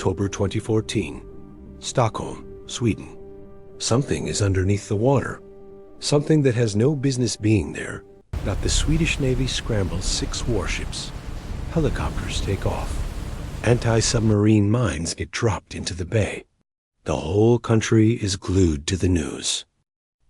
October 2014. Stockholm, Sweden. Something is underneath the water. Something that has no business being there. The Swedish Navy scrambles 6 warships. Helicopters take off. Anti-submarine mines get dropped into the bay. The whole country is glued to the news.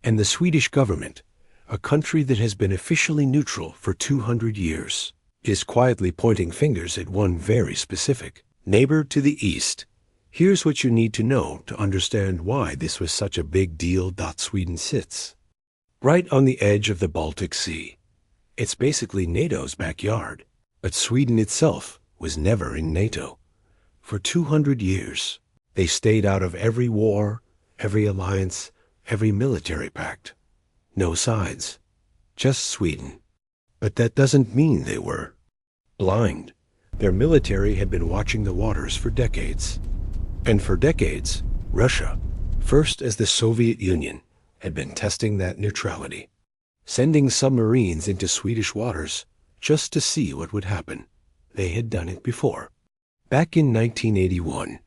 And the Swedish government, a country that has been officially neutral for 200 years, is quietly pointing fingers at one very specific neighbor to the east. Here's what you need to know to understand why this was such a big deal. Sweden sits right on the edge of the Baltic Sea. It's basically NATO's backyard, but Sweden itself was never in NATO. For 200 years, they stayed out of every war, every alliance, every military pact. No sides, just Sweden. But that doesn't mean they were blind. Their military had been watching the waters for decades. And for decades, Russia, first as the Soviet Union, had been testing that neutrality, sending submarines into Swedish waters just to see what would happen. They had done it before. Back in 1981,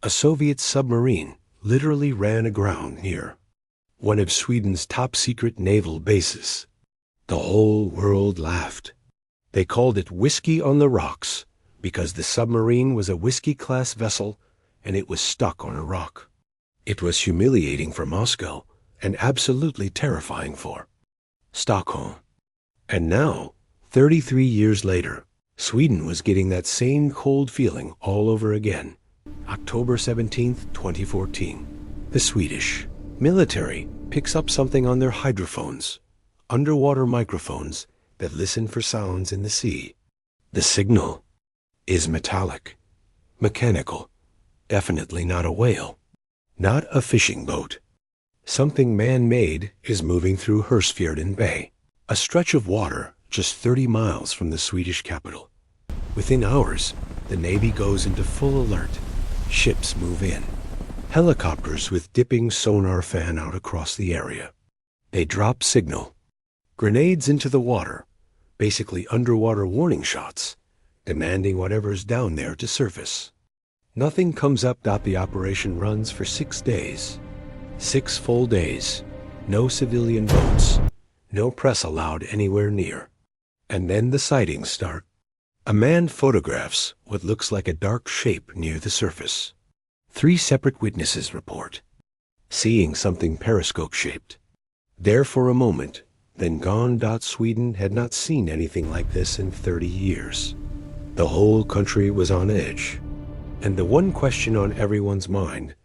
a Soviet submarine literally ran aground near one of Sweden's top-secret naval bases. The whole world laughed. They called it Whiskey on the Rocks because the submarine was a whiskey-class vessel and it was stuck on a rock. It was humiliating for Moscow and absolutely terrifying for Stockholm. And now, 33 years later, Sweden was getting that same cold feeling all over again. October 17, 2014. The Swedish military picks up something on their hydrophones, underwater microphones that listen for sounds in the sea. The signal is metallic, mechanical, definitely not a whale, not a fishing boat. Something man-made is moving through Hörsfjärden Bay, a stretch of water just 30 miles from the Swedish capital. Within hours, the Navy goes into full alert. Ships move in. Helicopters with dipping sonar fan out across the area. They drop signal. Grenades into the water, basically underwater warning shots, demanding whatever's down there to surface. Nothing comes up. The operation runs for 6 days. 6 full days. No civilian boats. No press allowed anywhere near. And then the sightings start. A man photographs what looks like a dark shape near the surface. 3 separate witnesses report seeing something periscope-shaped. There for a moment, then gone. Sweden had not seen anything like this in 30 years. The whole country was on edge. And the one question on everyone's mind,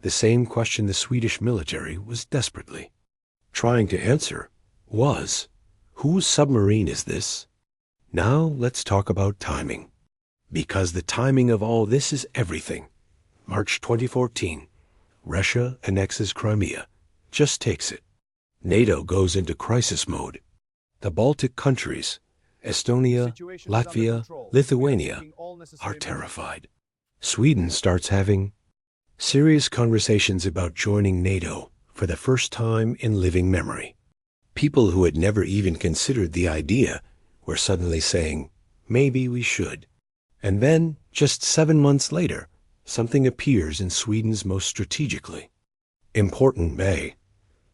the same question the Swedish military was desperately trying to answer, was, whose submarine is this? Now let's talk about timing. Because the timing of all this is everything. March 2014, Russia annexes Crimea, just takes it. NATO goes into crisis mode. The Baltic countries, Estonia, Latvia, Lithuania, are terrified. Sweden starts having serious conversations about joining NATO for the first time in living memory. People who had never even considered the idea were suddenly saying, maybe we should. And then, just 7 months later, something appears in Sweden's most strategically important bay.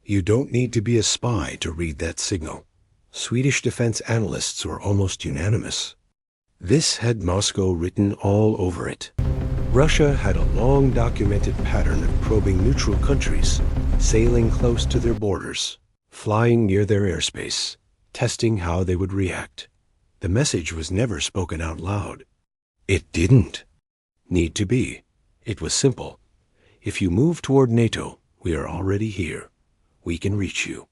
You don't need to be a spy to read that signal. Swedish defense analysts were almost unanimous. This had Moscow written all over it. Russia had a long documented pattern of probing neutral countries, sailing close to their borders, flying near their airspace, testing how they would react. The message was never spoken out loud. It didn't need to be. It was simple. If you move toward NATO, we are already here. We can reach you.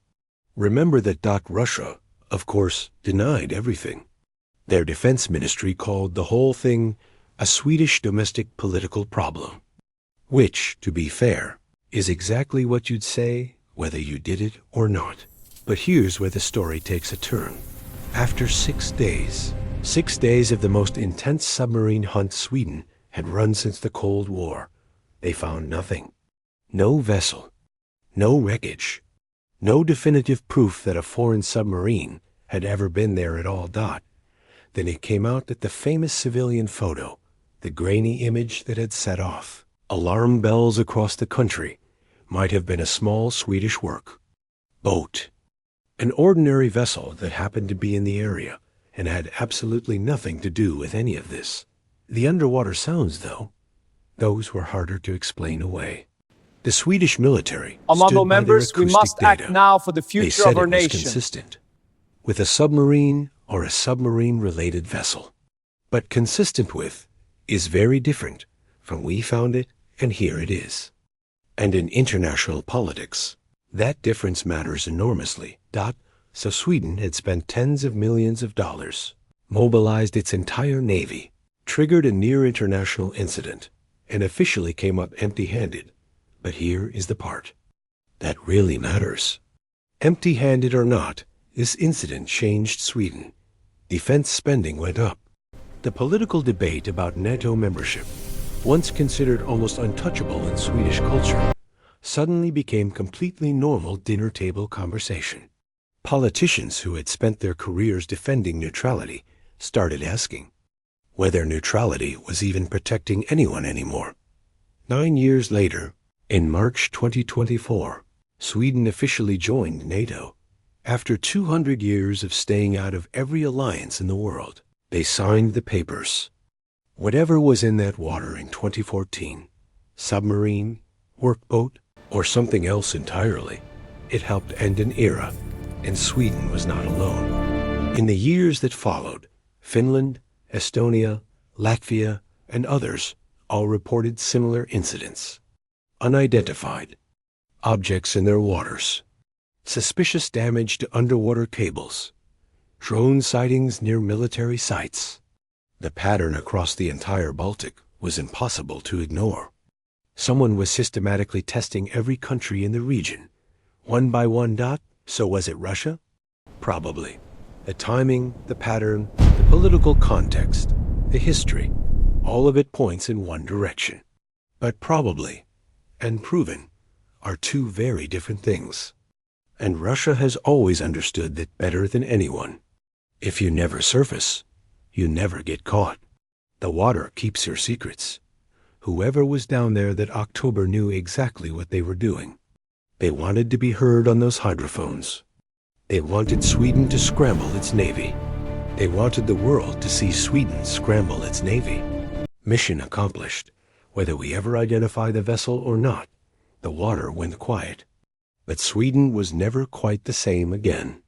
Remember that. Russia, of course, denied everything. Their defense ministry called the whole thing a Swedish domestic political problem, which, to be fair, is exactly what you'd say whether you did it or not. But here's where the story takes a turn. After 6 days, 6 days of the most intense submarine hunt Sweden had run since the Cold War, they found nothing. No vessel, no wreckage, no definitive proof that a foreign submarine had ever been there at all. Then it came out that the famous civilian photo, The grainy image that had set off alarm bells across the country might have been a small Swedish work boat, an ordinary vessel that happened to be in the area and had absolutely nothing to do with any of this. The underwater sounds, though, those were harder to explain away. The Swedish military Amado stood by their members, we acoustic must data. act now for the They future said of our it was nation. consistent with a submarine or a submarine-related vessel. But consistent with is very different from we found it and here it is. And in international politics, that difference matters enormously. So Sweden had spent tens of millions of dollars, mobilized its entire navy, triggered a near-international incident, and officially came up empty-handed. But here is the part that really matters. Empty-handed or not, this incident changed Sweden. Defense spending went up. The political debate about NATO membership, once considered almost untouchable in Swedish culture, suddenly became completely normal dinner table conversation. Politicians who had spent their careers defending neutrality started asking whether neutrality was even protecting anyone anymore. 9 years later, in March 2024, Sweden officially joined NATO. After 200 years of staying out of every alliance in the world, they signed the papers. Whatever was in that water in 2014, submarine, workboat, or something else entirely, it helped end an era, and Sweden was not alone. In the years that followed, Finland, Estonia, Latvia, and others all reported similar incidents. Unidentified objects in their waters, suspicious damage to underwater cables, drone sightings near military sites. The pattern across the entire Baltic was impossible to ignore. Someone was systematically testing every country in the region, one by one. So was it Russia? Probably. The timing, the pattern, the political context, the history, all of it points in one direction. But probably and proven are two very different things. And Russia has always understood that better than anyone. If you never surface, you never get caught. The water keeps your secrets. Whoever was down there that October knew exactly what they were doing. They wanted to be heard on those hydrophones. They wanted Sweden to scramble its navy. They wanted the world to see Sweden scramble its navy. Mission accomplished. Whether we ever identify the vessel or not, the water went quiet. But Sweden was never quite the same again.